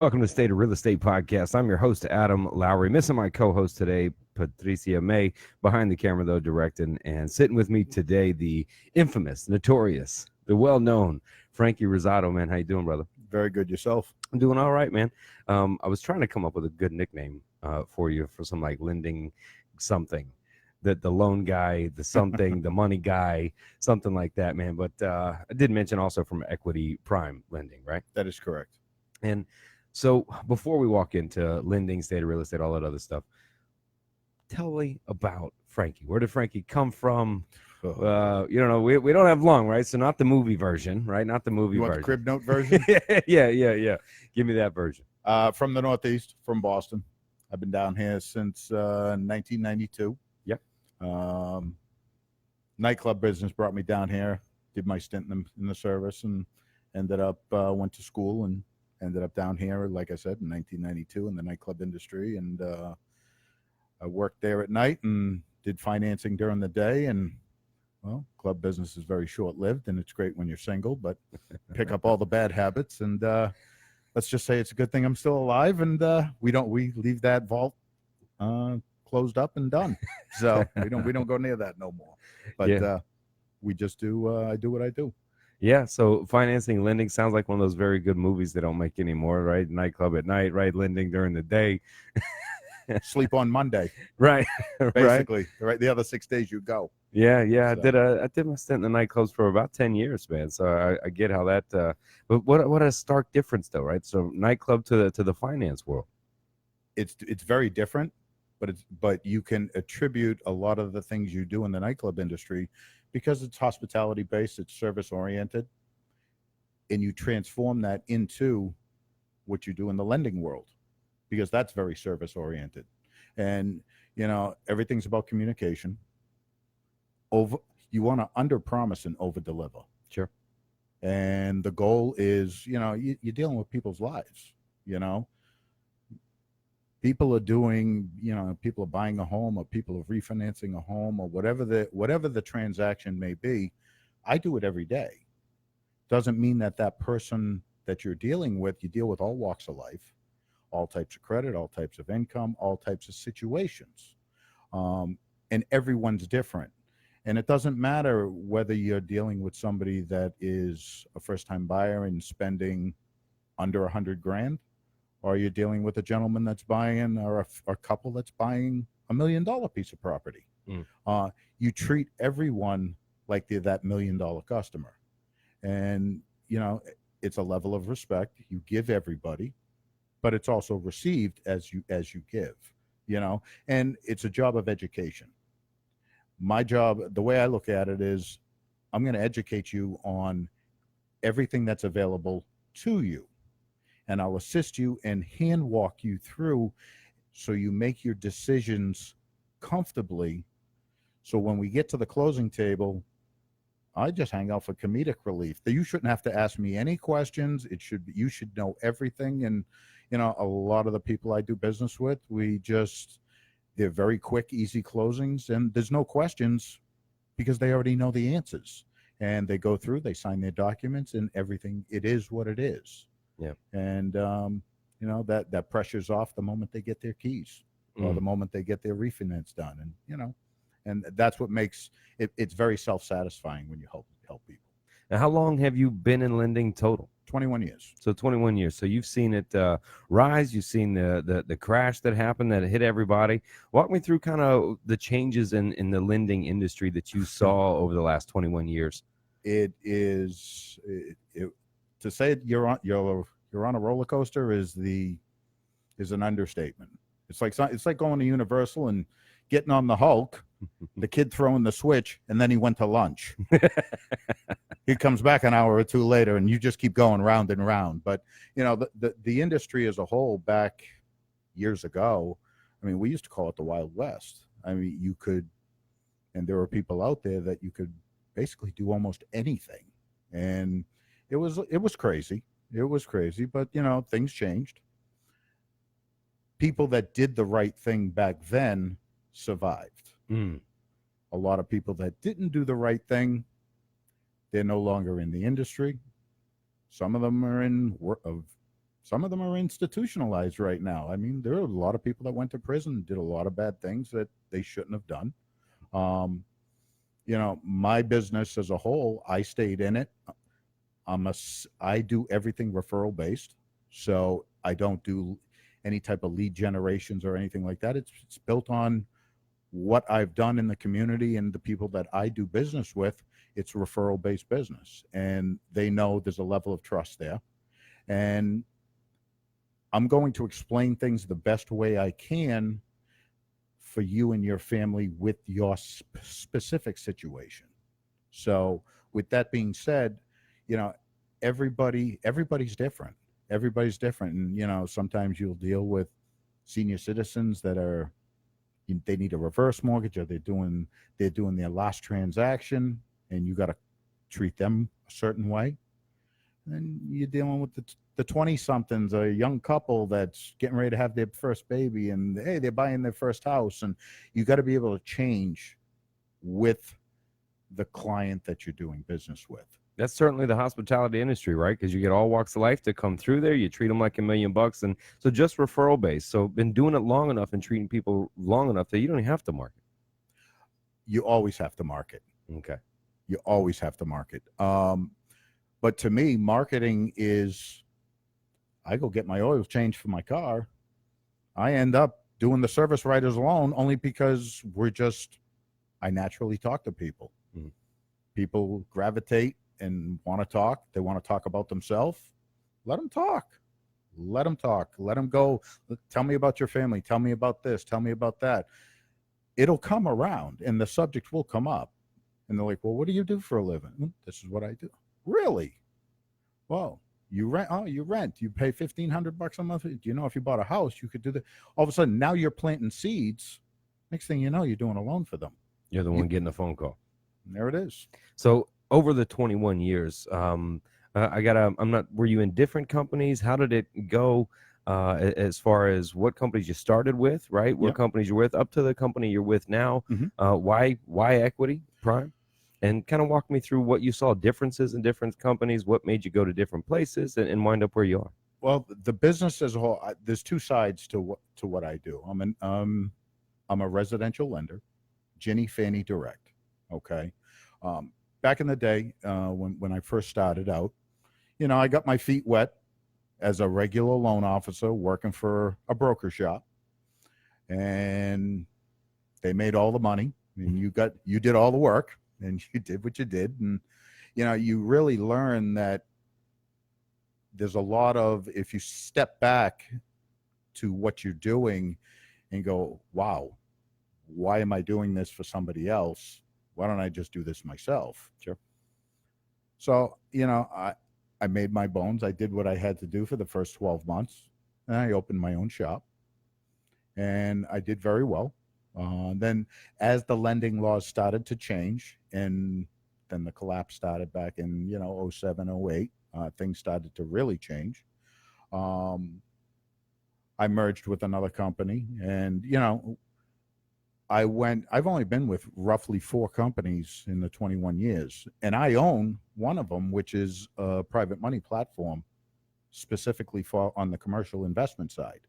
Welcome to State of Real Estate Podcast. I'm your host, Adam Lowry. Missing my co-host today, Patricia May, behind the camera, though, directing. And sitting with me today, the infamous, notorious, the well-known Frankie Rosatto. Man, how you doing, brother? Very good. Yourself? I'm doing all right, man. I was trying to come up with a good nickname for you for some like lending something. The loan guy, the something, the money guy, something like that, man. But I did mention also from equity prime lending, right? That is correct. And so before we walk into lending, state of real estate, all that other stuff, tell me about Frankie. Where did Frankie come from? You don't know. We don't have long, right? So not the movie version, right? Not the movie You want version. the crib note version? Yeah. Give me that version. From the Northeast, from Boston. I've been down here since 1992. Yep. Nightclub business brought me down here. Did my stint in the service and ended up went to school and ended up down here, like I said, in 1992 in the nightclub industry. And I worked there at night and did financing during the day. And, well, club business is very short-lived, and it's great when you're single, but pick up all the bad habits. And let's just say it's a good thing I'm still alive, and we leave that vault closed up and done. So we don't go near that no more. But we just do I do what I do. Yeah, so financing, lending sounds like one of those very good movies they don't make anymore, right? Nightclub at night, right? Lending during the day. Sleep on Monday, Right. basically. Right. The other 6 days you go. Yeah. So. I did my stint in the nightclubs for about 10 years, man. So I get how that but what a stark difference though, right? So nightclub to the finance world. It's very different, but you can attribute a lot of the things you do in the nightclub industry because it's hospitality based, it's service oriented, and you transform that into what you do in the lending world because that's very service oriented. And everything's about communication. You want to under promise and over deliver. Sure. And the goal is, you're dealing with people's lives. People are doing, people are buying a home, or people are refinancing a home, or whatever the transaction may be. I do it every day. Doesn't mean that person that you're dealing with, you deal with all walks of life, all types of credit, all types of income, all types of situations. And everyone's different. And it doesn't matter whether you're dealing with somebody that is a first-time buyer and spending under $100,000, or you're dealing with a gentleman that's buying, or a couple that's buying $1 million piece of property. You treat everyone like they're that $1 million customer. And, it's a level of respect you give everybody, but it's also received as you give, and it's a job of education. My job, the way I look at it is I'm going to educate you on everything that's available to you. And I'll assist you and hand walk you through so you make your decisions comfortably. So when we get to the closing table, I just hang out for comedic relief. You shouldn't have to ask me any questions. You should know everything. And, a lot of the people I do business with, they're very quick, easy closings, and there's no questions because they already know the answers. And they go through, they sign their documents, and everything, it is what it is. Yeah. And, that pressure's off the moment they get their keys or the moment they get their refinance done. And, and that's what makes it's very self-satisfying when you help people. Now, how long have you been in lending total? 21 years. So 21 years. So you've seen it rise. You've seen the crash that happened that hit everybody. Walk me through kind of the changes in the lending industry that you saw over the last 21 years. To say you're on a roller coaster is an understatement. It's like going to Universal and getting on the Hulk, the kid throwing the switch, and then he went to lunch. He comes back an hour or two later, and you just keep going round and round. But the industry as a whole, back years ago, I mean, we used to call it the Wild West. I mean, and there were people out there that you could basically do almost anything, and it was crazy. It was crazy, but things changed. People that did the right thing back then survived. A lot of people that didn't do the right thing, they're no longer in the industry. Some of them are Some of them are institutionalized right now. I mean, there are a lot of people that went to prison, did a lot of bad things that they shouldn't have done. Um, my business as a whole, I stayed in it. I do everything referral based, so I don't do any type of lead generations or anything like that. It's built on what I've done in the community and the people that I do business with. It's referral based business, and they know there's a level of trust there. And I'm going to explain things the best way I can for you and your family with your specific situation. So, with that being said, you know, everybody's different. Everybody's different, and sometimes you'll deal with senior citizens that they need a reverse mortgage, or they're doing their last transaction, and you got to treat them a certain way. And you're dealing with the 20 somethings, a young couple that's getting ready to have their first baby, and hey, they're buying their first house, and you got to be able to change with the client that you're doing business with. That's certainly the hospitality industry, right? Because you get all walks of life to come through there. You treat them like $1 million, and so just referral based. So been doing it long enough and treating people long enough that you don't even have to market. You always have to market. Okay. You always have to market. But to me, marketing is, I go get my oil changed for my car. I end up doing the service writers alone only because I naturally talk to people. Mm-hmm. People gravitate and want to talk. They want to talk about themselves. Let them talk. Let them talk. Let them go. Tell me about your family. Tell me about this. Tell me about that. It'll come around and the subject will come up. And they're like, well, what do you do for a living? This is what I do. Really? Well, you rent. Oh, you rent. You pay $1,500 a month. Do you know if you bought a house, you could do that? All of a sudden, now you're planting seeds. Next thing you know, you're doing a loan for them. You're the one getting the phone call. And there it is. So over the 21 years, I'm not, were you in different companies? How did it go as far as what companies you started with, right? What Yep. companies you're with up to the company you're with now? Mhm. Why Equity Prime? And kind of walk me through what you saw differences in different companies, what made you go to different places and wind up where you are. Well, the business as a whole, there's two sides to what I do. I'm a residential lender, Ginnie Fannie Direct. Okay. Back in the day, when I first started out, I got my feet wet as a regular loan officer working for a broker shop, and they made all the money, and you did all the work, and you did what you did, and you really learn that there's a lot of, if you step back to what you're doing and go, wow, why am I doing this for somebody else? Why don't I just do this myself? Sure. So, I made my bones. I did what I had to do for the first 12 months. And I opened my own shop. And I did very well. Then, as the lending laws started to change, and then the collapse started back in, 07, 08, things started to really change. I merged with another company. And, I've only been with roughly 4 companies in the 21 years, and I own one of them, which is a private money platform specifically for on the commercial investment side.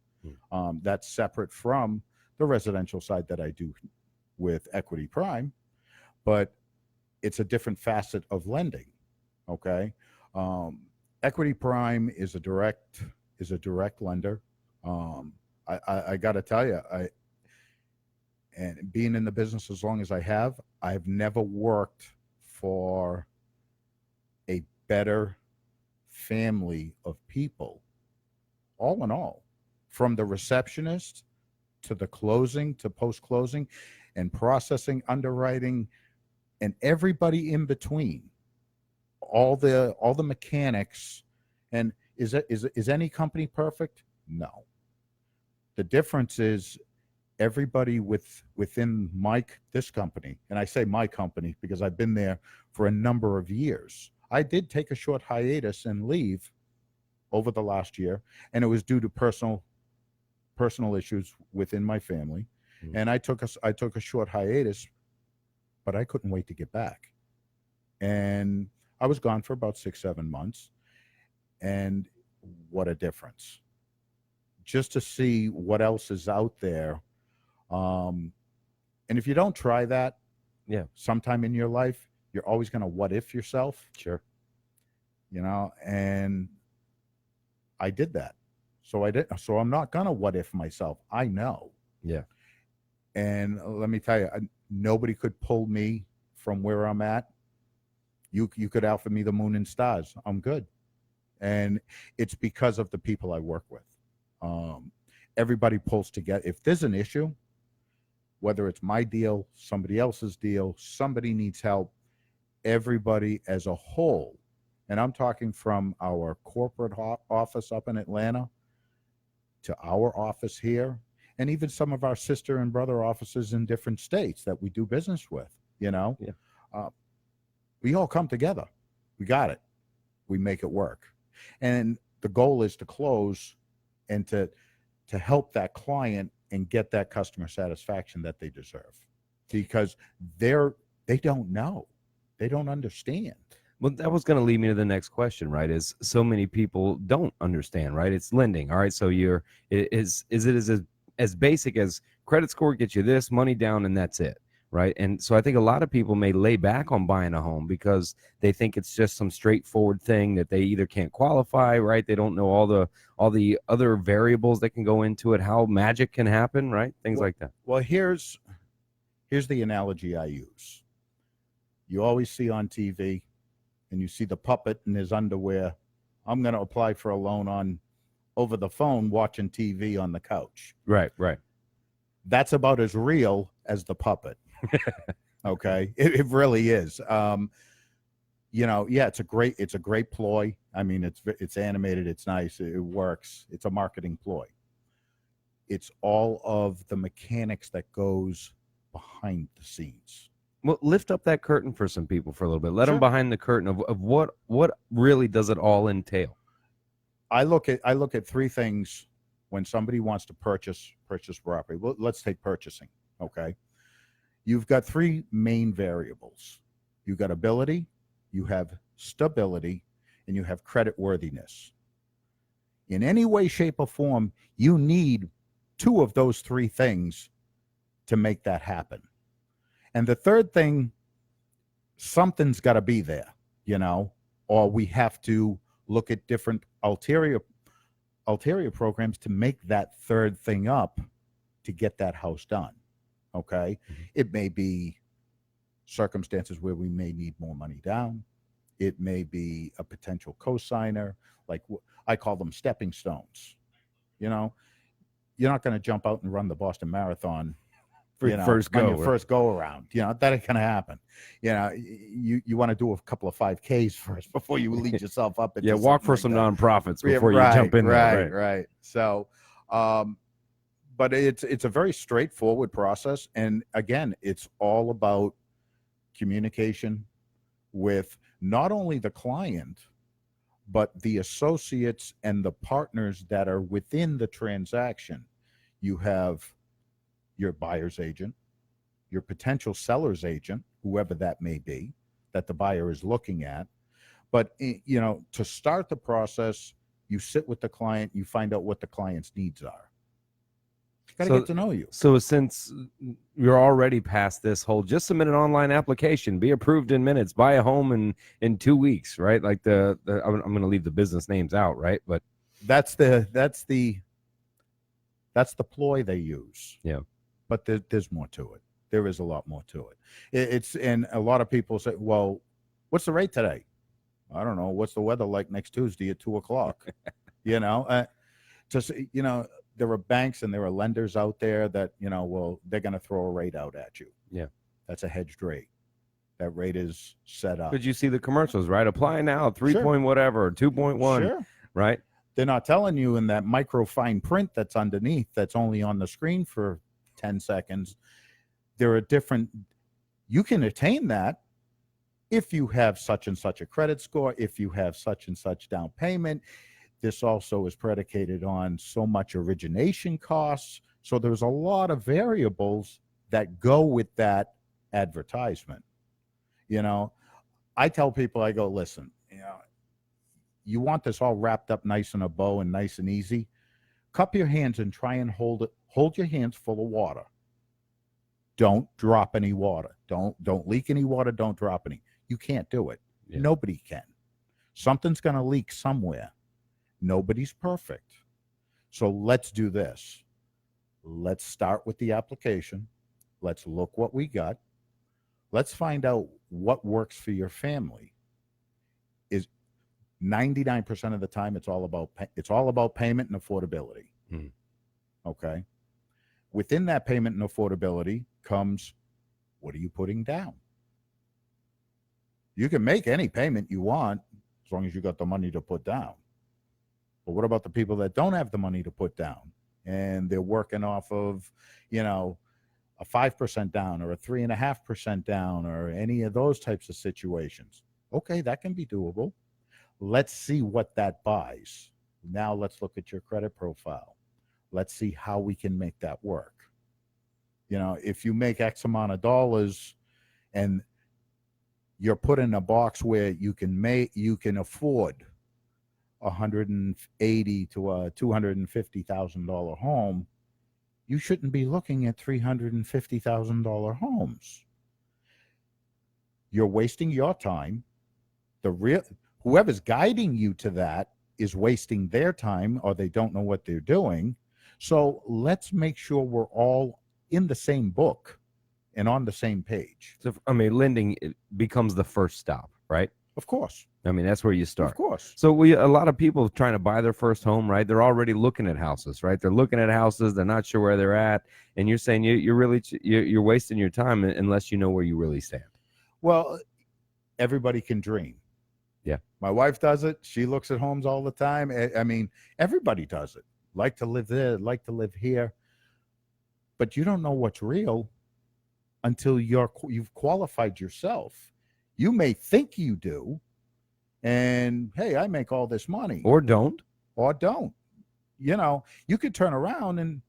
That's separate from the residential side that I do with Equity Prime, but it's a different facet of lending. Okay. Equity Prime is a direct lender. I got to tell you, and being in the business as long as I have, I've never worked for a better family of people. All in all, from the receptionist to the closing to post closing and processing, underwriting, and everybody in between. All the mechanics. And is any company perfect? No. The difference is everybody within this company, and I say my company because I've been there for a number of years. I did take a short hiatus and leave over the last year, and it was due to personal issues within my family. And I took a short hiatus, but I couldn't wait to get back. And I was gone for about 6-7 months. And what a difference. Just to see what else is out there. Um, and if you don't try that Yeah, sometime in your life, you're always going to what if yourself, sure. and I did that. So I did. So I'm not going to what if myself. I know. Yeah. And let me tell you, nobody could pull me from where I'm at. You could offer me the moon and stars. I'm good. And it's because of the people I work with. Um, Everybody pulls together. If there's an issue, whether it's my deal, somebody else's deal, somebody needs help, everybody as a whole, and I'm talking from our corporate office up in Atlanta to our office here, and even some of our sister and brother offices in different states that we do business with, Yeah. uh, we all come together. We got it. We make it work. And the goal is to close and to help that client and get that customer satisfaction that they deserve, because they don't know, they don't understand. Well, that was going to lead me to the next question, right? Is so many people don't understand, right? It's lending. All right. So is it as basic as credit score gets you this money down and that's it. Right. And so I think a lot of people may lay back on buying a home because they think it's just some straightforward thing that they either can't qualify, right? They don't know all the other variables that can go into it, how magic can happen, right? Things well, like that. well here's the analogy I use. You always see on TV, and you see the puppet in his underwear. I'm going to apply for a loan on over the phone watching TV on the couch. Right. Right. That's about as real as the puppet. Okay, it really is. Yeah, it's a great ploy. I mean, it's animated, it's nice, it works. It's a marketing ploy. It's all of the mechanics that goes behind the scenes. Well, lift up that curtain for some people for a little bit. Let them Sure. behind the curtain of what really does it all entail. I look at three things when somebody wants to purchase property. Well, let's take purchasing. Okay, you've got three main variables. You've got ability, you have stability, and you have credit worthiness. In any way, shape, or form, you need two of those three things to make that happen. And the third thing, something's got to be there, or we have to look at different ulterior programs to make that third thing up to get that house done. Okay. Mhm. It may be circumstances where we may need more money down. It may be a potential cosigner, like I call them stepping stones. You know, you're not going to jump out and run the Boston Marathon, For your first on go, your right? first go around. That ain't going to happen. You want to do a couple of 5Ks first before you lead yourself up Yeah, into walk something for like some that. nonprofits Yeah, before you right, jump in there, right, right? right. So, but it's a very straightforward process, and again, it's all about communication with not only the client but the associates and the partners that are within the transaction. You have your buyer's agent, your potential seller's agent, whoever that may be, that the buyer is looking at. But to start the process, you sit with the client, you find out what the client's needs are. Got to So get to know you. so since you're already past this whole just submit an online application, be approved in minutes, buy a home in 2 weeks, right? Like I'm going to leave the business names out, right? But That's the ploy they use. yeah, But there's more to it. There is a lot more to it. And a lot of people say, "Well, what's the rate today?" I don't know. What's the weather like next Tuesday at 2 o'clock? you know, uh, just there are banks and there are lenders out there that well, they're going to throw a rate out at you. yeah. That's a hedged rate. That rate is set up. Could you see the commercials, right? Apply now, 3 Sure, point whatever, 2.1, sure. right? They're not telling you in that micro fine print that's underneath, that's only on the screen for 10 seconds. There are different, you can attain that if you have such and such a credit score, if you have such and such down payment. This also is predicated on so much origination costs. So there's a lot of variables that go with that advertisement. You know, I tell people, I go, listen, you want this all wrapped up nice in a bow and nice and easy, cup your hands and try and hold your hands full of water. Don't drop any water. Don't leak any water. Don't drop any. You can't do it. Yeah. Nobody can. Something's going to leak somewhere. Nobody's perfect. So let's do this. Let's start with the application. Let's look what we got. Let's find out what works for your family. Is 99% of the time it's all about payment and affordability. Okay? Within that payment and affordability comes, what are you putting down? You can make any payment you want as long as you got the money to put down. But what about the people that don't have the money to put down and they're working off of, a 5% down or a 3.5% down or any of those types of situations? Okay, that can be doable. Let's see what that buys. Now let's look at your credit profile. Let's see how we can make that work. If you make X amount of dollars and you're put in a box where you can afford $180,000 to a $250,000 home, you shouldn't be looking at $350,000 homes. You're wasting your time. Whoever's guiding you to that is wasting their time, or they don't know what they're doing. So let's make sure we're all in the same book and on the same page. So, lending becomes the first stop, right? Of course. That's where you start. Of course. So a lot of people trying to buy their first home, right? They're already looking at houses, right? They're looking at houses. They're not sure where they're at. And you're saying you're wasting your time unless you know where you really stand. Well, everybody can dream. Yeah. My wife does it. She looks at homes all the time. Everybody does it. Like to live there, like to live here. But you don't know what's real until you've qualified yourself. You may think you do, and hey, I make all this money. Or don't. You could turn around and,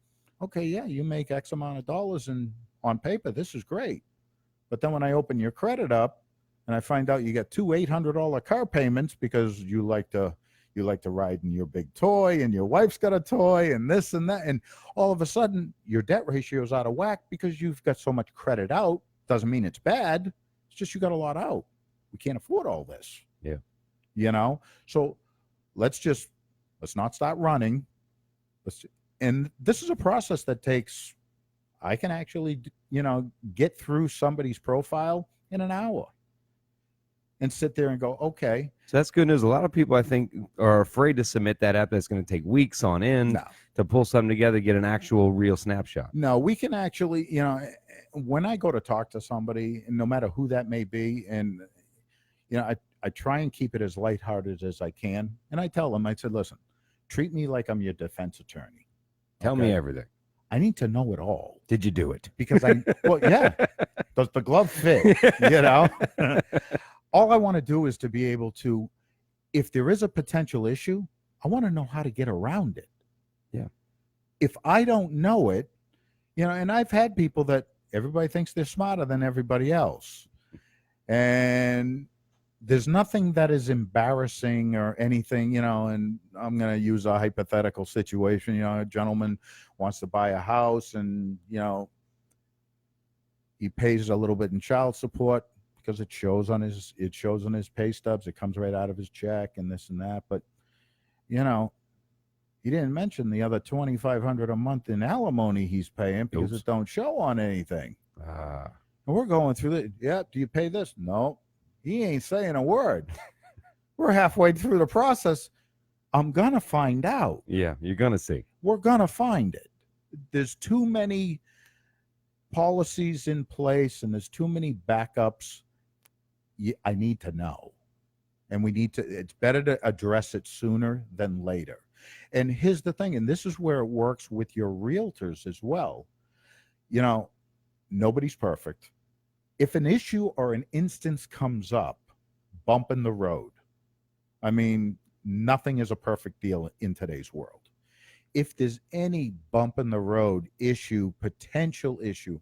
okay, yeah, you make X amount of dollars, and on paper, this is great. But then when I open your credit up and I find out you got two $800 car payments because you like to ride in your big toy and your wife's got a toy and this and that, and all of a sudden your debt ratio is out of whack because you've got so much credit out. Doesn't mean it's bad. It's just you got a lot out. We can't afford all this. Yeah. So let's not start running. And this is a process that takes, I can actually, get through somebody's profile in an hour and sit there and go, okay. So that's good news. A lot of people, I think, are afraid to submit that app. That's going to take weeks on end to pull something together, get an actual real snapshot. No, we can actually, when I go to talk to somebody, no matter who that may be, and, I try and keep it as lighthearted as I can. And I tell them, I said, listen, treat me like I'm your defense attorney. Tell me everything. I need to know it all. Did you do it? Because yeah. Does the glove fit? All I want to do is to be able to, if there is a potential issue, I want to know how to get around it. Yeah. If I don't know it, and I've had people that everybody thinks they're smarter than everybody else. And there's nothing that is embarrassing or anything, and I'm going to use a hypothetical situation. A gentleman wants to buy a house and, he pays a little bit in child support because it shows on his pay stubs. It comes right out of his check and this and that. But, he didn't mention the other $2,500 a month in alimony he's paying because it don't show on anything. And we're going through it. Yeah. Do you pay this? No. He ain't saying a word. We're halfway through the process. I'm going to find out. Yeah, you're going to see. We're going to find it. There's too many policies in place and there's too many backups. I need to know. And it's better to address it sooner than later. And here's the thing, and this is where it works with your realtors as well. Nobody's perfect. If an issue or an instance comes up, bump in the road. Nothing is a perfect deal in today's world. If there's any bump in the road issue, potential issue,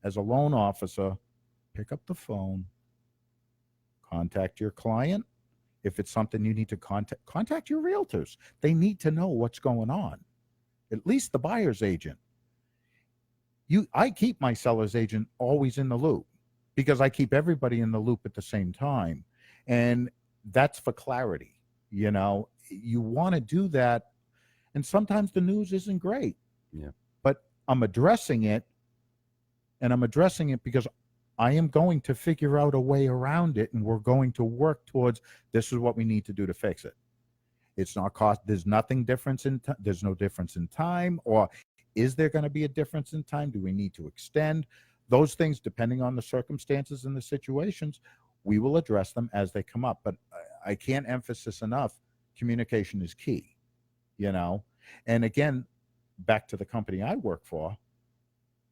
as a loan officer, pick up the phone, contact your client, If it's something you need to contact your realtors. They need to know what's going on. At least the buyer's agent. I keep my seller's agent always in the loop because I keep everybody in the loop at the same time. And that's for clarity. You want to do that. And sometimes the news isn't great. Yeah. But I'm addressing it. And I'm addressing it because I am going to figure out a way around it. And we're going to work towards this is what we need to do to fix it. It's not cost. There's nothing difference there's no difference in time, or is there going to be a difference in time? Do we need to extend those things depending on the circumstances and the situations? We will address them as they come up. But I can't emphasize enough. Communication is key, And again, back to the company I work for,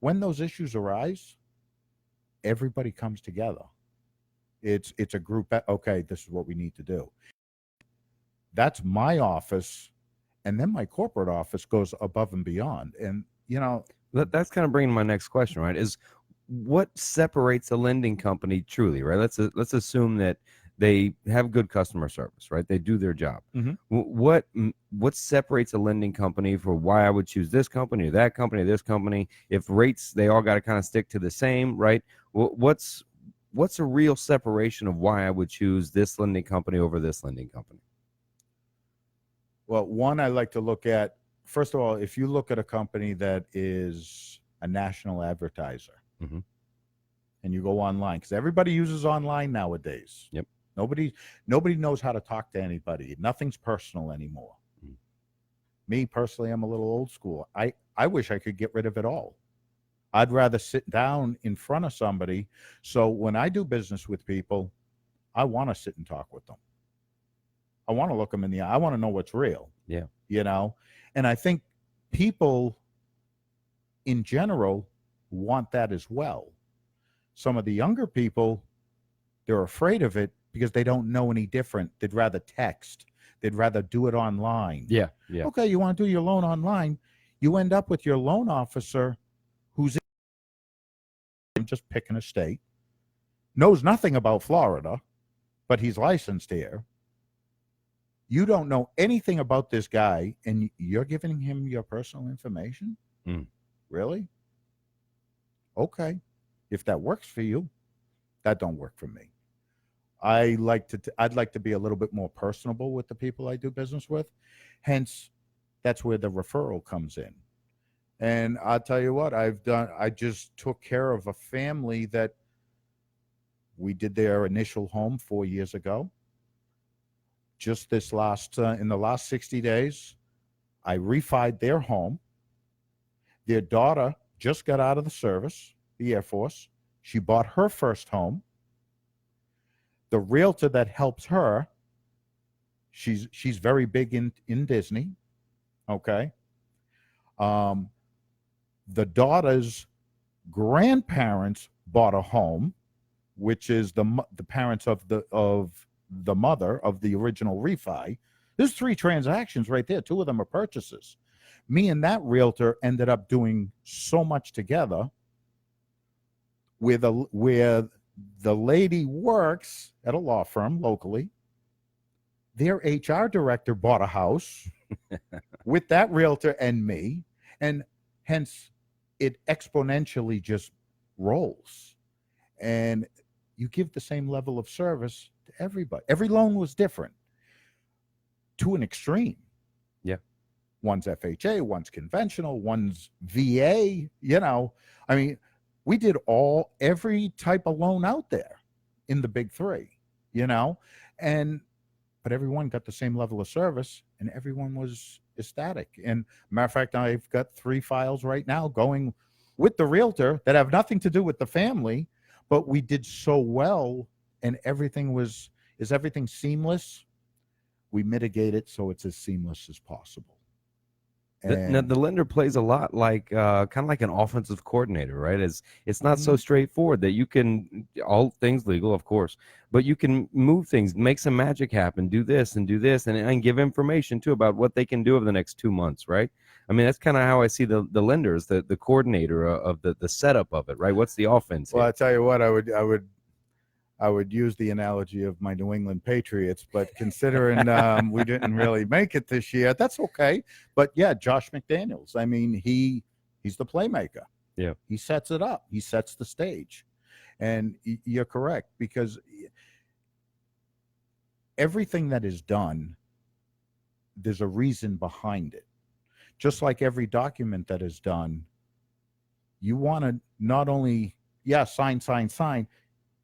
when those issues arise, everybody comes together. It's a group. Okay, this is what we need to do. That's my office, and then my corporate office goes above and beyond. And that's kind of bringing my next question, right? Is what separates a lending company truly, right? Let's assume that they have good customer service, right? They do their job. Mm-hmm. What separates a lending company for why I would choose this company or that company or this company? If rates, they all got to kind of stick to the same, right? What's a real separation of why I would choose this lending company over this lending company? Well, one, I like to look at, first of all, if you look at a company that is a national advertiser, mm-hmm. and you go online, because everybody uses online nowadays. Yep. Nobody knows how to talk to anybody. Nothing's personal anymore. Mm. Me, personally, I'm a little old school. I wish I could get rid of it all. I'd rather sit down in front of somebody. So when I do business with people, I want to sit and talk with them. I want to look them in the eye. I want to know what's real. Yeah. And I think people in general want that as well. Some of the younger people, they're afraid of it because they don't know any different. They'd rather text. They'd rather do it online. Yeah. Okay, you want to do your loan online. You end up with your loan officer who's just picking a state, knows nothing about Florida, but he's licensed here. You don't know anything about this guy, and you're giving him your personal information? Mm. Really? Okay. If that works for you, that don't work for me. I'd like to be a little bit more personable with the people I do business with. Hence, that's where the referral comes in. And I'll tell you what, I just took care of a family that we did their initial home 4 years ago. Just in the last 60 days, I refied their home. Their daughter just got out of the service, the Air Force. She bought her first home. The realtor that helps her, she's very big in Disney. Okay. The daughter's grandparents bought a home, which is the parents of the mother of the original refi. There's 3 transactions right there. 2 of them are purchases. Me and that realtor ended up doing so much together where the lady works at a law firm locally. Their HR director bought a house with that realtor and me, and hence it exponentially just rolls. And you give the same level of service to everybody. Every loan was different to an extreme. Yeah. One's FHA, one's conventional, one's VA. I mean, we did every type of loan out there in the big 3, but everyone got the same level of service and everyone was ecstatic. And matter of fact, I've got 3 files right now going with the realtor that have nothing to do with the family, but we did so well and is everything seamless? We mitigate it so it's as seamless as possible. Now, the lender plays a lot like kind of like an offensive coordinator, right? It's not so straightforward that you can, all things legal, of course, but you can move things, make some magic happen, do this and give information too about what they can do over the next 2 months, right? I mean, that's kind of how I see the lender as the coordinator of the setup of it, right? What's the offense? Well, I tell you what, I would I would use the analogy of my New England Patriots, but considering we didn't really make it this year, that's okay. But yeah, Josh McDaniels. I mean, he's the playmaker. Yeah. He sets it up. He sets the stage, and you're correct because everything that is done, there's a reason behind it. Just like every document that is done, you want to not only sign.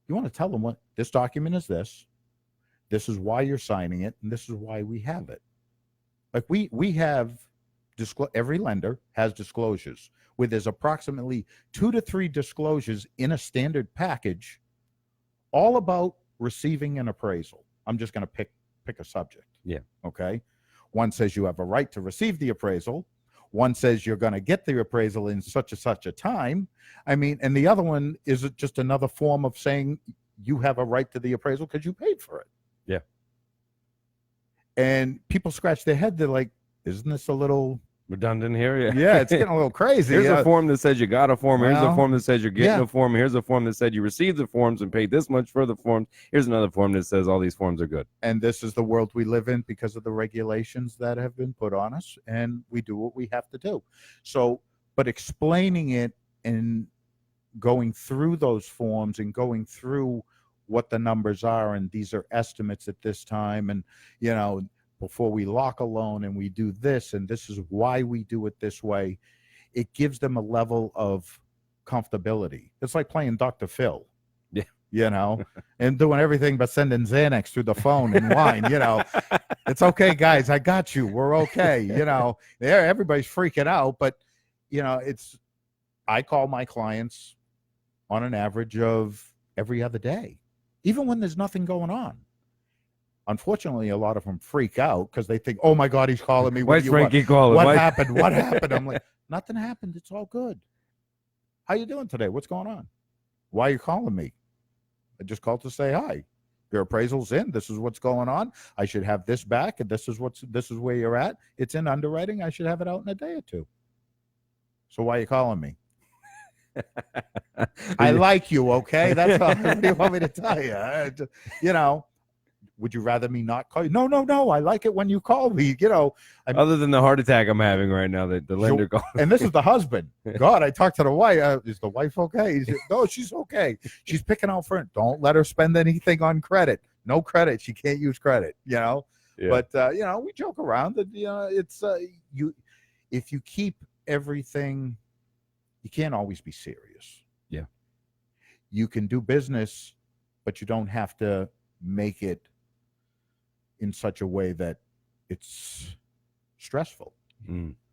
You want to tell them what this document is. This is why you're signing it, and this is why we have it. Like we have every lender has disclosures where there's approximately 2 to 3 disclosures in a standard package, all about receiving an appraisal. I'm just going to pick a subject. Yeah. Okay. One says you have a right to receive the appraisal. One says you're going to get the appraisal in such a time. I mean, and the other one is just another form of saying you have a right to the appraisal because you paid for it. Yeah. And people scratch their head. They're like, isn't this a little redundant here? Yeah. Yeah, it's getting a little crazy. Here's a form that says you got a form. Here's a form that says you're getting a form. Here's a form that said you received the forms and paid this much for the forms. Here's another form that says all these forms are good. And this is the world we live in because of the regulations that have been put on us, and we do what we have to do. So, but explaining it and going through those forms and going through what the numbers are, and these are estimates at this time, and before we lock a loan and we do this, and this is why we do it this way, it gives them a level of comfortability. It's like playing Dr. Phil, and doing everything but sending Xanax through the phone and wine, It's okay, guys, I got you. We're okay. Everybody's freaking out, but I call my clients on an average of every other day, even when there's nothing going on. Unfortunately, a lot of them freak out because they think, "Oh my God, he's calling me." Why's Frankie calling? What happened? What happened? I'm like, nothing happened. It's all good. How you doing today? What's going on? Why are you calling me? I just called to say hi. Your appraisal's in. This is what's going on. I should have this back, and this is where you're at. It's in underwriting. I should have it out in a day or two. So why are you calling me? I like you, okay? That's all. What do you want me to tell you? Would you rather me not call you? No. I like it when you call me. Other than the heart attack I'm having right now, that the lender called. And this is the husband. God, I talked to the wife. Is the wife okay? He said, no, she's okay. She's picking out for it. Don't let her spend anything on credit. No credit. She can't use credit. Yeah. But we joke around that. It's if you keep everything, you can't always be serious. Yeah. You can do business, but you don't have to make it in such a way that it's stressful.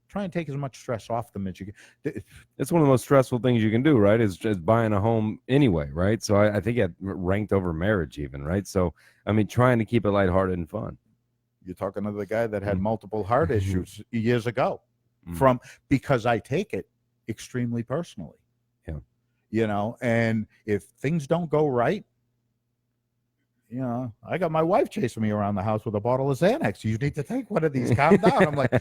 Try and take as much stress off them as you can. It's one of the most stressful things you can do, right? Is just buying a home anyway, right? So I think it ranked over marriage even, right? So, I mean, trying to keep it lighthearted and fun. You're talking to the guy that had multiple heart issues years ago because I take it extremely personally. Yeah. And if things don't go right, I got my wife chasing me around the house with a bottle of Xanax. You need to take one of these. Calm down. I'm like,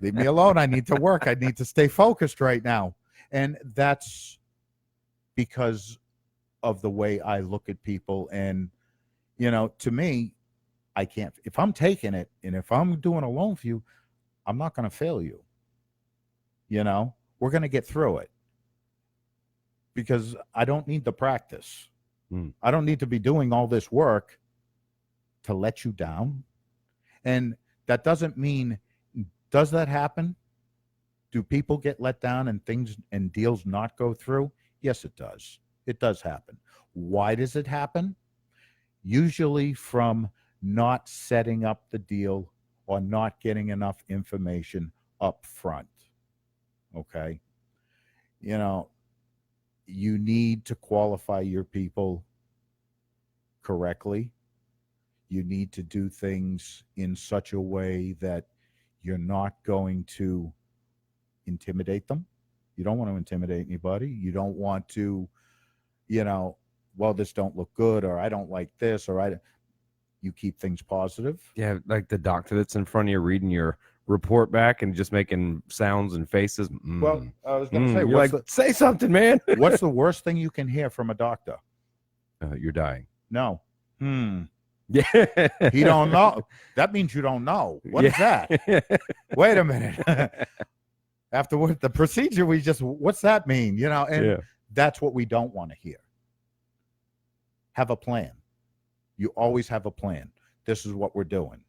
leave me alone. I need to work. I need to stay focused right now. And that's because of the way I look at people. And, to me, I can't, if I'm taking it and if I'm doing a loan for you, I'm not going to fail you. We're going to get through it because I don't need the practice. I don't need to be doing all this work to let you down. And that doesn't mean, does that happen? Do people get let down and things and deals not go through? Yes, it does. It does happen. Why does it happen? Usually from not setting up the deal or not getting enough information up front. Okay. You need to qualify your people correctly. You need to do things in such a way that you're not going to intimidate them. You don't want to intimidate anybody. You don't want to, this don't look good, or I don't like this, or you keep things positive. Yeah, like the doctor that's in front of you reading your report back and just making sounds and faces. Well, I was going to say, say something, man. What's the worst thing you can hear from a doctor? You're dying. No. Yeah. He don't know. That means you don't know. What is that? Yeah. Wait a minute. After what the procedure, what's that mean? And Yeah. that's what we don't want to hear. Have a plan. You always have a plan. This is what we're doing.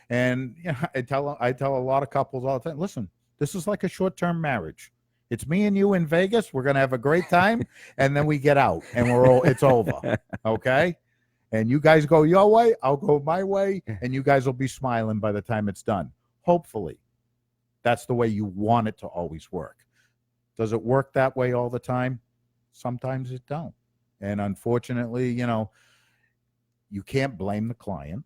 And I tell a lot of couples all the time, listen, this is like a short-term marriage. It's me and you in Vegas. We're gonna have a great time, and then we get out, and it's over. Okay? And you guys go your way, I'll go my way, and you guys will be smiling by the time it's done. Hopefully, that's the way you want it to always work. Does it work that way all the time? Sometimes it don't. And unfortunately, you can't blame the client.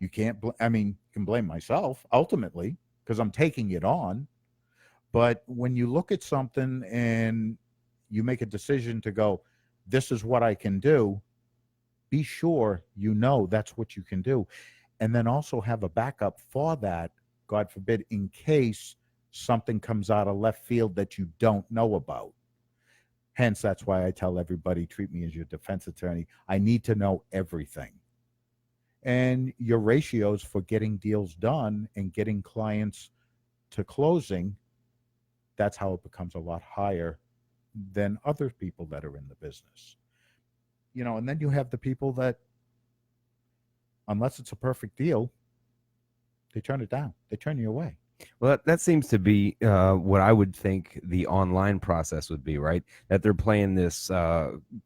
You can't, I mean, you can blame myself ultimately because I'm taking it on. But when you look at something and you make a decision to go, this is what I can do, be sure that's what you can do. And then also have a backup for that, God forbid, in case something comes out of left field that you don't know about. Hence, that's why I tell everybody, treat me as your defense attorney. I need to know everything. And your ratios for getting deals done and getting clients to closing, that's how it becomes a lot higher than other people that are in the business. And then you have the people that, unless it's a perfect deal, they turn it down. They turn you away. Well, that seems to be what I would think the online process would be, right? That they're playing this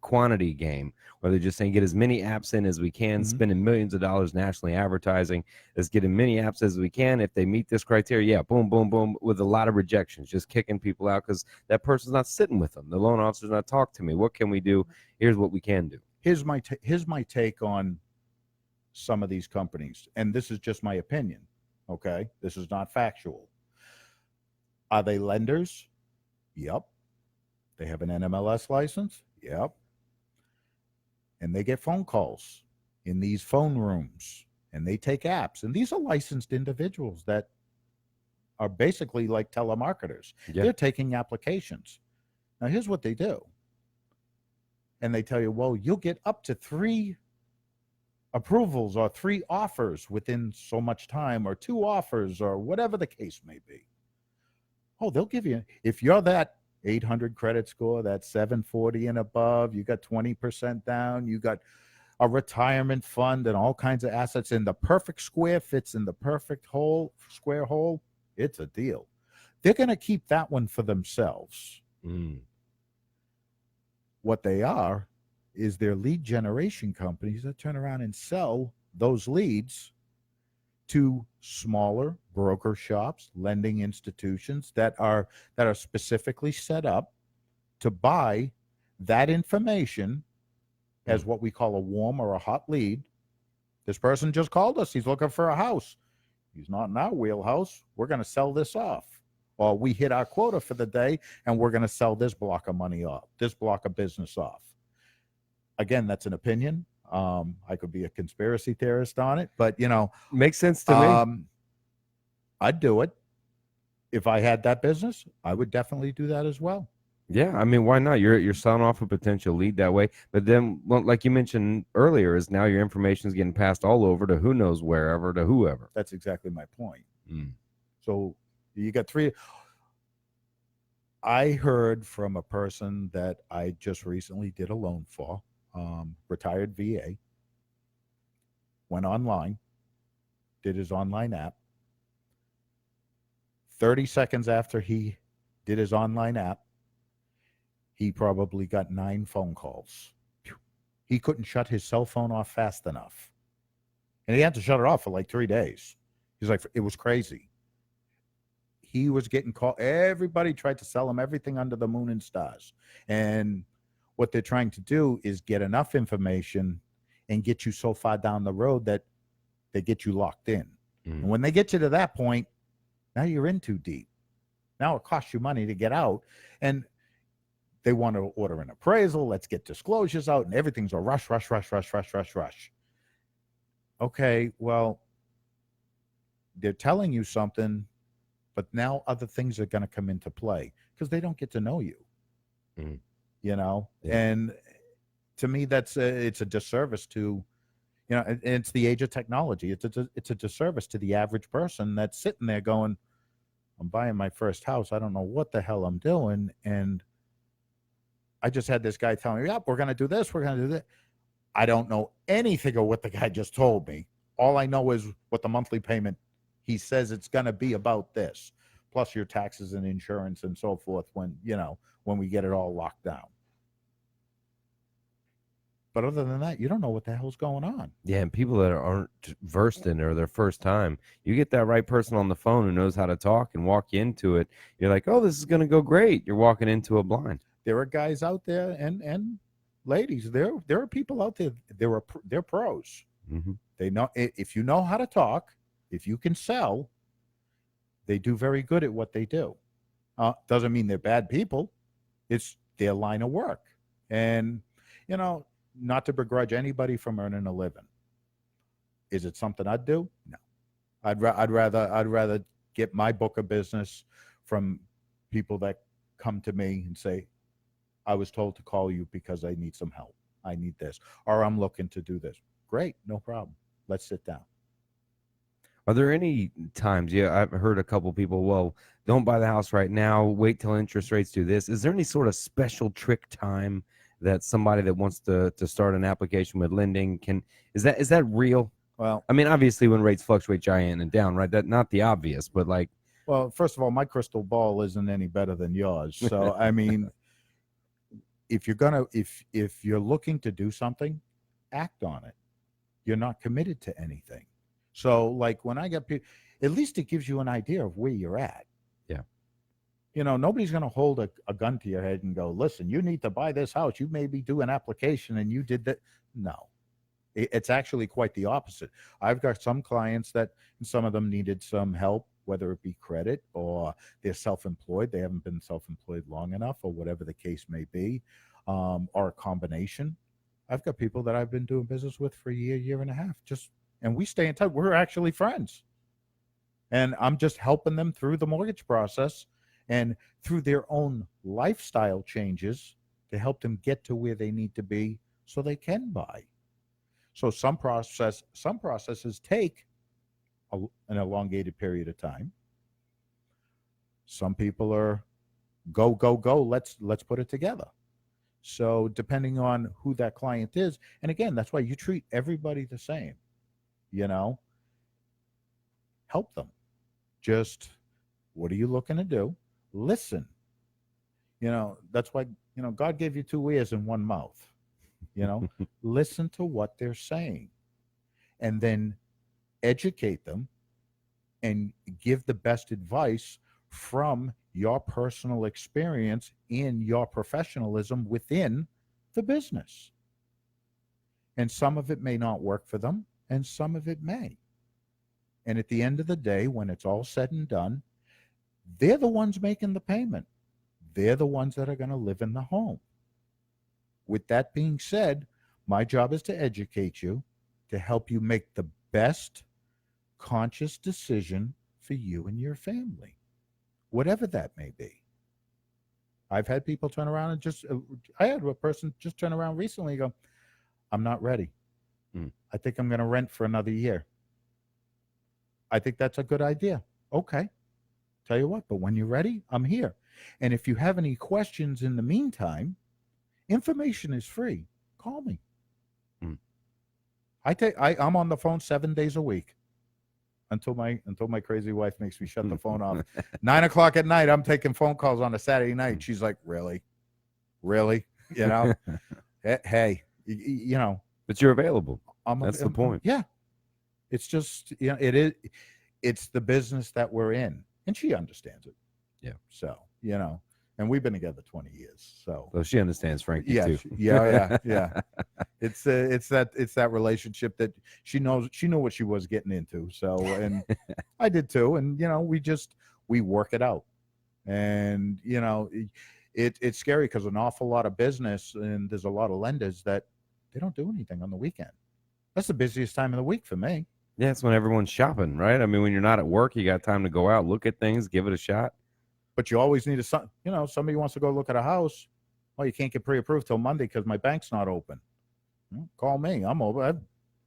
quantity game where they're just saying get as many apps in as we can, spending millions of dollars nationally advertising, let's get as many apps as we can. If they meet this criteria, yeah, boom, boom, boom, with a lot of rejections, just kicking people out because that person's not sitting with them. The loan officer's not talking to me. What can we do? Here's what we can do. Here's my take on some of these companies, and this is just my opinion. Okay, this is not factual. Are they lenders? Yep. They have an NMLS license? Yep. And they get phone calls in these phone rooms, and they take apps. And these are licensed individuals that are basically like telemarketers. Yeah. They're taking applications. Now, here's what they do. And they tell you, well, you'll get up to 3 approvals or 3 offers within so much time, or 2 offers, or whatever the case may be. Oh, they'll give you, if you're that 800 credit score, that 740 and above, you got 20% down, you got a retirement fund and all kinds of assets in the perfect square, fits in the perfect square hole, it's a deal. They're going to keep that one for themselves. What they are is their lead generation companies that turn around and sell those leads to smaller broker shops, lending institutions that are specifically set up to buy that information as what we call a warm or a hot lead. This person just called us. He's looking for a house. He's not in our wheelhouse. We're going to sell this off. Or we hit our quota for the day and we're going to sell this block of money off, this block of business off. Again, that's an opinion. I could be a conspiracy theorist on it, but makes sense to me. I'd do it. If I had that business, I would definitely do that as well. Yeah, I mean, why not? You're selling off a potential lead that way, but then, well, like you mentioned earlier, is now your information is getting passed all over to who knows wherever to whoever. That's exactly my point. So you got 3. I heard from a person that I just recently did a loan for, retired VA, went online, did his online app. 30 seconds after he did his online app, he probably got 9 phone calls. He couldn't shut his cell phone off fast enough. And he had to shut it off for like 3 days. He's like, it was crazy. He was getting called. Everybody tried to sell him everything under the moon and stars. And what they're trying to do is get enough information and get you so far down the road that they get you locked in. And when they get you to that point, now you're in too deep. Now it costs you money to get out. And they want to order an appraisal. Let's get disclosures out. And everything's a rush, rush, rush, rush, rush, rush, rush. Okay, well, they're telling you something, but now other things are going to come into play because they don't get to know you. Yeah. And to me, it's a disservice to, and it's the age of technology. It's a disservice to the average person that's sitting there going, I'm buying my first house. I don't know what the hell I'm doing. And I just had this guy telling me, yep, we're going to do this. We're going to do that. I don't know anything of what the guy just told me. All I know is what the monthly payment, he says it's going to be about this, plus your taxes and insurance and so forth when we get it all locked down. But other than that, you don't know what the hell's going on. Yeah, and people that aren't versed in it or their first time, you get that right person on the phone who knows how to talk and walk you into it. You're like, oh, this is going to go great. You're walking into a blind. There are guys out there and ladies. There are people out there. They're pros. Mm-hmm. They know, if you know how to talk, if you can sell, they do very good at what they do. Doesn't mean they're bad people. It's their line of work, and not to begrudge anybody from earning a living. Is it something I'd do? No. I'd rather get my book of business from people that come to me and say, I was told to call you because I need some help. I need this, or I'm looking to do this. Great, no problem. Let's sit down. Are there any times, I've heard a couple people, well, don't buy the house right now, wait till interest rates do this. Is there any sort of special trick time that somebody that wants to start an application with lending is that real? Well, I mean, obviously when rates fluctuate giant and down, right? That not the obvious, but like. Well, first of all, my crystal ball isn't any better than yours. So, I mean, if you're looking to do something, act on it. You're not committed to anything. So, like when I get people, at least it gives you an idea of where you're at. Yeah. Nobody's going to hold a gun to your head and go, listen, you need to buy this house. You maybe do an application and you did that. No, it's actually quite the opposite. I've got some clients that some of them needed some help, whether it be credit or they're self-employed. They haven't been self-employed long enough or whatever the case may be, or a combination. I've got people that I've been doing business with for a year and a half, and we stay in touch. We're actually friends. And I'm just helping them through the mortgage process and through their own lifestyle changes to help them get to where they need to be so they can buy. So some processes take an elongated period of time. Some people are go, let's put it together. So depending on who that client is, and again, that's why you treat everybody the same, help them. Just, what are you looking to do? Listen. That's why, God gave you 2 ears and 1 mouth. Listen to what they're saying and then educate them and give the best advice from your personal experience in your professionalism within the business. And some of it may not work for them, and some of it may. And at the end of the day, when it's all said and done, they're the ones making the payment. They're the ones that are going to live in the home. With that being said, my job is to educate you, to help you make the best conscious decision for you and your family, whatever that may be. I've had people turn around and I had a person just turn around recently and go, I'm not ready. I think I'm going to rent for another year. I think that's a good idea. Okay. Tell you what, but when you're ready, I'm here. And if you have any questions in the meantime, information is free. Call me. I'm on the phone 7 days a week until my crazy wife makes me shut the phone off. 9 o'clock at night, I'm taking phone calls on a Saturday night. She's like, really? Hey, But you're available. That's the point. Yeah. It's just, it's the business that we're in. And she understands it. Yeah. So, and we've been together 20 years. So she understands Frankie too. Yeah. It's that relationship that she knew what she was getting into. So, and I did too. And, we work it out. And, it's scary because an awful lot of business and there's a lot of lenders that they don't do anything on the weekend. That's the busiest time of the week for me. Yeah, it's when everyone's shopping, right? I mean, when you're not at work, you got time to go out, look at things, give it a shot. But you always need somebody wants to go look at a house. Well, you can't get pre-approved till Monday because my bank's not open. Call me. I'm over at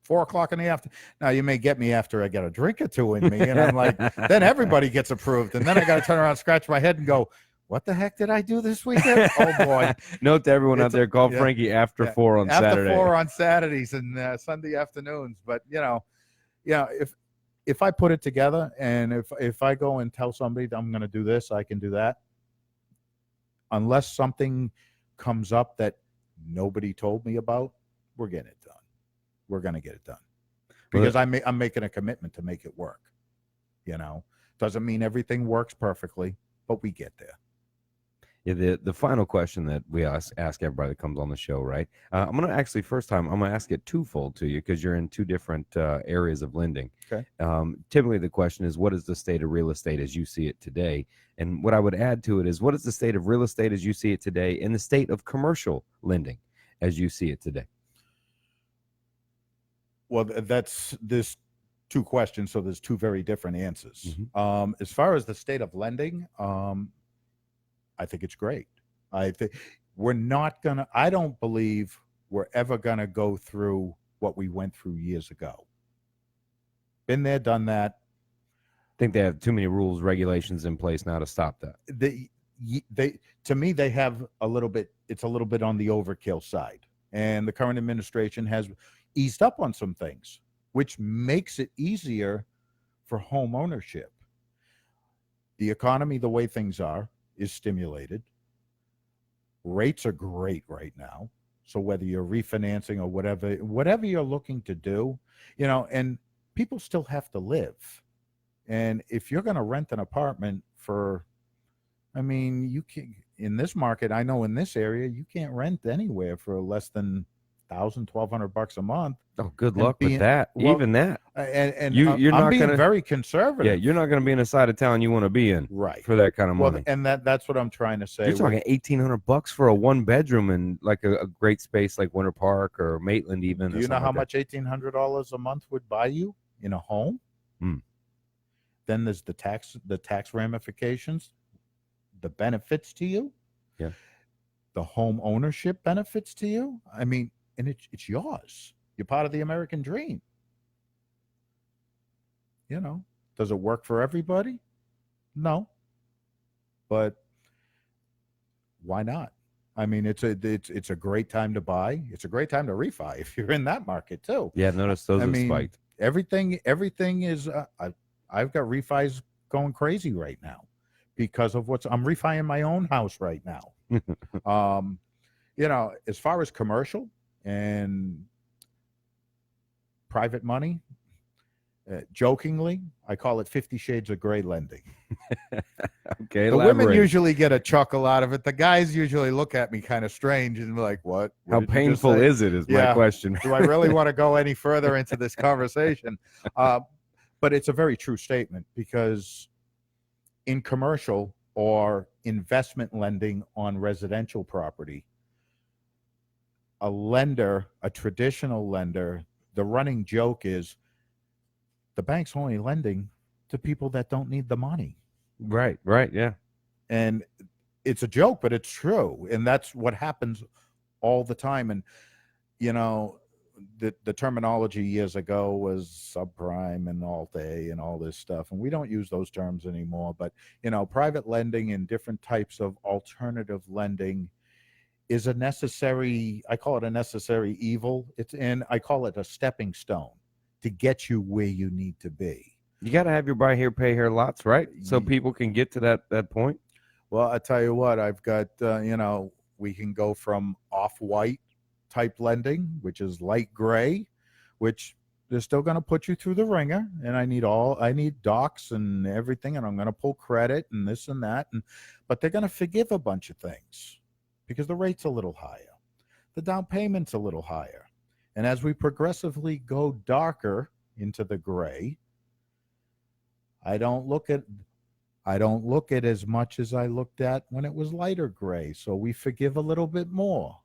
4 o'clock in the afternoon. Now you may get me after I get a drink or two in me, and I'm like, then everybody gets approved, and then I got to turn around, scratch my head, and go, "What the heck did I do this weekend?" Oh boy! Note to everyone out It's there: call yeah, Frankie after yeah. 4 on After Saturday. 4 on Saturdays and Sunday afternoons. But yeah, if I put it together, and if I go and tell somebody I'm going to do this, I can do that. Unless something comes up that nobody told me about, we're getting it done. We're going to get it done because Well, I'm making a commitment to make it work. Doesn't mean everything works perfectly, but we get there. yeah, the final question that we ask everybody that comes on the show, right? I'm gonna actually first time I'm gonna ask it twofold to you because you're in two different areas of lending. Okay. Typically, the question is, what is the state of real estate as you see it today? And what I would add to it is, what is the state of real estate as you see it today, and the state of commercial lending as you see it today? Well, there's two questions, so there's two very different answers. Mm-hmm. As far as the state of lending, I think it's great. I think we're not gonna. I don't believe we're ever gonna go through what we went through years ago. Been there, done that. Think they have too many rules, regulations in place now to stop that. They to me they have a little bit. It's a little bit on the overkill side, and the current administration has eased up on some things, which makes it easier for home ownership. The economy, the way things are, is stimulated. Rates are great right now. So whether you're refinancing or whatever you're looking to do, and people still have to live. And if you're going to rent an apartment I mean, you can in this market. I know in this area, you can't rent anywhere for less than $1,000, $1,200 a month. Oh, good And luck with that. well, Even that. and You're I'm not being gonna. very Yeah, conservative. you're not gonna be in a side of town you want to be in Right. for that kind of Well, money. and that's what I'm trying to say. You're talking $1,800 for a one bedroom in like a great space like Winter Park or Maitland, even. Do or you know something how like much $1,800 a month would buy you in a home? Hmm. Then there's the tax ramifications, the benefits to you, Yeah. the home ownership benefits to you. I mean, and it's yours. You're part of the American dream. Does it work for everybody? No, but why not? I mean, it's a great time to buy. It's a great time to refi if you're in that market too. Yeah. Notice those I have mean, spiked. everything is. I've got refis going crazy right now because of I'm refining my own house right now. Um, as far as commercial and private money, jokingly, I call it 50 Shades of Gray lending. Okay. The women Elaborate. usually get a chuckle out of it. The guys usually look at me kind of strange and be like, "What? How What did you just painful say?" is it? Is my Yeah. question. Do I really want to go any further into this conversation? But it's a very true statement because in commercial or investment lending on residential property, a traditional lender, the running joke is the bank's only lending to people that don't need the money. Right. Right. Yeah. And it's a joke, but it's true. And that's what happens all the time. And, the terminology years ago was subprime and Alt-A and all this stuff. And we don't use those terms anymore. But, private lending and different types of alternative lending is I call it a necessary evil. I call it a stepping stone to get you where you need to be. You got to have your buy here, pay here lots, right? So people can get to that point. Well, I tell you what, I've got, we can go from off-white type lending, which is light gray, which they're still going to put you through the ringer. And I need docs and everything, and I'm going to pull credit and this and that. But they're going to forgive a bunch of things because the rate's a little higher. The down payment's a little higher. And as we progressively go darker into the gray, I don't look at as much as I looked at when it was lighter gray. So we forgive a little bit more.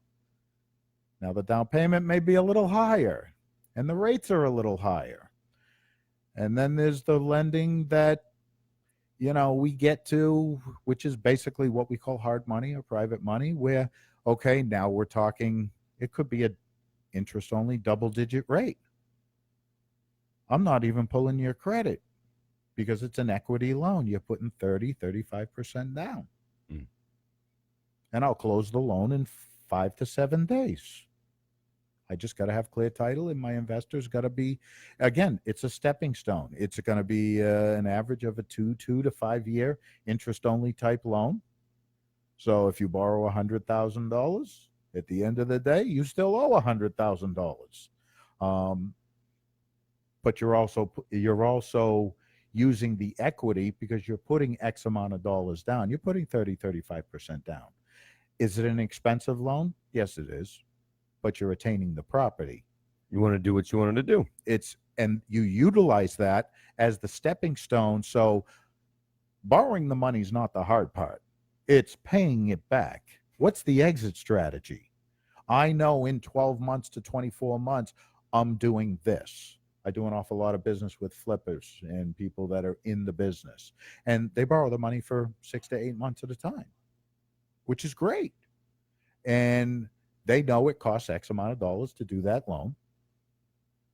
Now the down payment may be a little higher and the rates are a little higher. And then there's the lending that, we get to, which is basically what we call hard money or private money, where, okay, now we're talking, it could be interest only, double digit rate. I'm not even pulling your credit because it's an equity loan. You're putting 35% down. Mm. And I'll close the loan in 5 to 7 days. I just got to have clear title, and my investors got to be, again, it's a stepping stone. It's going to be an average of a 2 to 5 year interest only type loan. So if you borrow $100,000, at the end of the day, you still owe $100,000. Um, but you're also using the equity because you're putting X amount of dollars down. You're putting 35% down. Is it an expensive loan? Yes, it is. But you're attaining the property. You want to do what you wanted to do. And you utilize that as the stepping stone. So borrowing the money is not the hard part. It's paying it back. What's the exit strategy? I know in 12 months to 24 months, I'm doing this. I do an awful lot of business with flippers and people that are in the business. And they borrow the money for 6 to 8 months at a time, which is great. And they know it costs X amount of dollars to do that loan.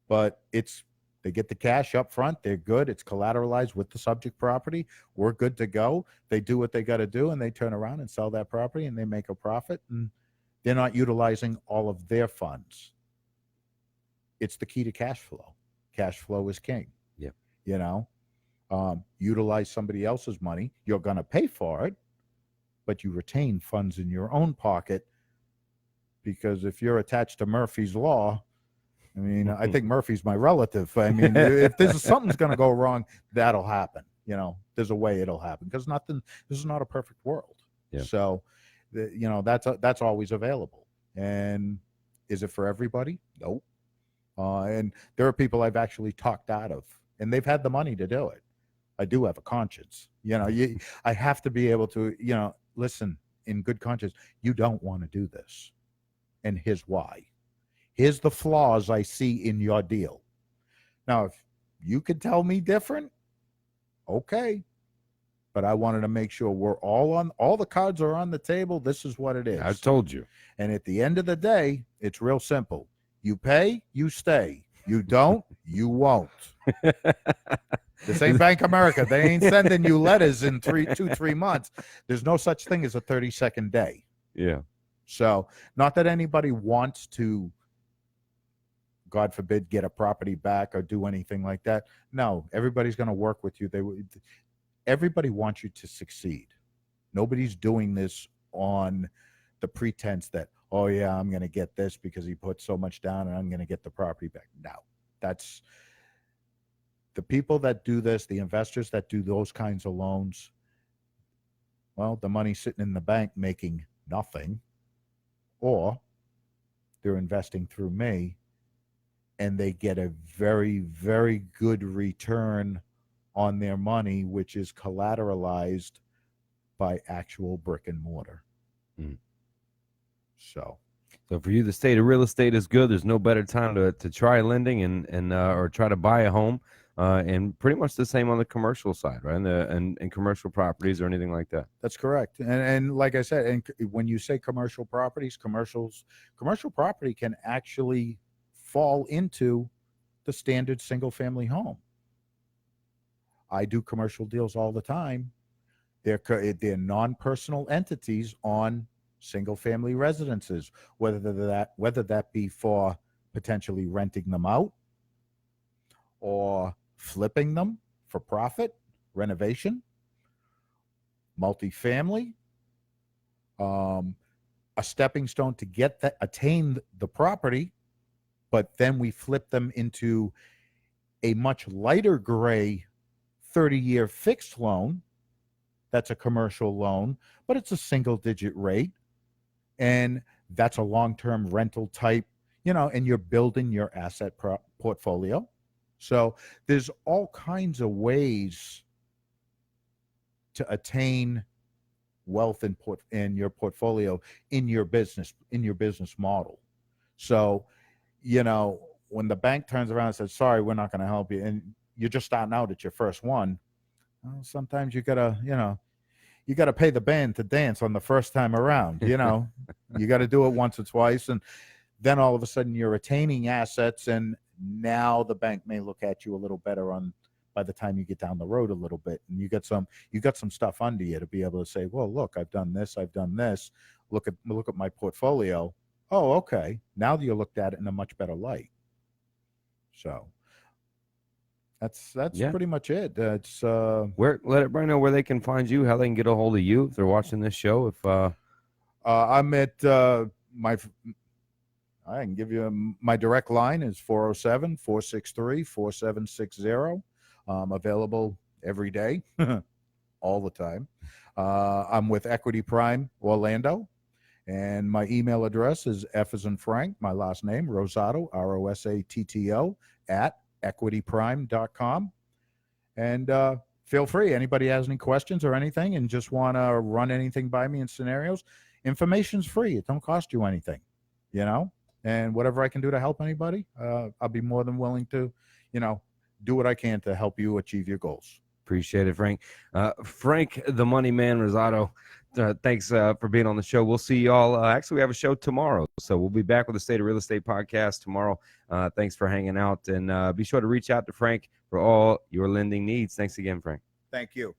But they get the cash up front. They're good. It's collateralized with the subject property. We're good to go. They do what they got to do, and they turn around and sell that property, and they make a profit. And they're not utilizing all of their funds. It's the key to cash flow. Cash flow is king. Yeah. You know, utilize somebody else's money. You're going to pay for it, but you retain funds in your own pocket, because if you're attached to Murphy's Law, I mean, I think Murphy's my relative. I mean, if something's going to go wrong, that'll happen. There's a way it'll happen, because this is not a perfect world. Yeah. So, that's always available. And is it for everybody? Nope. And there are people I've actually talked out of, and they've had the money to do it. I do have a conscience. I have to be able to, listen in good conscience. You don't want to do this. And here's why. Here's the flaws I see in your deal. Now, if you could tell me different, okay. But I wanted to make sure all the cards are on the table. This is what it is. I told you. And at the end of the day, it's real simple. You pay, you stay. You don't, you won't. This ain't Bank America. They ain't sending you letters in 3 months. There's no such thing as a 30-second day. Yeah. So, not that anybody wants to, God forbid, get a property back or do anything like that. No, everybody's going to work with you. Everybody wants you to succeed. Nobody's doing this on the pretense that, oh yeah, I'm going to get this because he put so much down and I'm going to get the property back. No, that's the people that do this, the investors that do those kinds of loans. Well, the money's sitting in the bank making nothing, or they're investing through me and they get a very, very good return on their money, which is collateralized by actual brick and mortar. Mm. So for you, the state of real estate is good. There's no better time to try lending and or try to buy a home. And pretty much the same on the commercial side, right? And commercial properties or anything like that. That's correct. And like I said, and when you say commercial properties, commercial property can actually fall into the standard single family home. I do commercial deals all the time. They're non-personal entities on single family residences, whether that be for potentially renting them out or flipping them for profit, renovation, multifamily, a stepping stone to attain the property, but then we flip them into a much lighter gray 30-year fixed loan. That's a commercial loan, but it's a single-digit rate, and that's a long-term rental type, and you're building your asset portfolio. So there's all kinds of ways to attain wealth in your portfolio, in your business model. So, when the bank turns around and says, sorry, we're not going to help you, and you're just starting out at your first one, well, sometimes you gotta pay the band to dance on the first time around. You got to do it once or twice. And then all of a sudden you're attaining assets, and now the bank may look at you a little better on by the time you get down the road a little bit, and you got some stuff under you to be able to say, well, look, I've done this, I've done this. Look at my portfolio. Oh, okay. Now you're looked at it in a much better light. So that's Yeah. pretty much it. It's Where let everybody know where they can find you, how they can get a hold of you if they're watching this show. If I'm at my I can give you my direct line is 407-463-4760. Available every day, all the time. I'm with Equity Prime Orlando, and my email address is F as in Frank, my last name, Rosatto, Rosatto, at equityprime.com. And feel free. Anybody has any questions or anything and just want to run anything by me in scenarios, information's free. It don't cost you anything, you know? And whatever I can do to help anybody, I'll be more than willing to, do what I can to help you achieve your goals. appreciate it, Frank. Frank, the Money Man Rosatto. Thanks for being on the show. We'll see y'all. Actually, we have a show tomorrow, so we'll be back with the State of Real Estate podcast tomorrow. Thanks for hanging out, and be sure to reach out to Frank for all your lending needs. Thanks again, Frank. Thank you.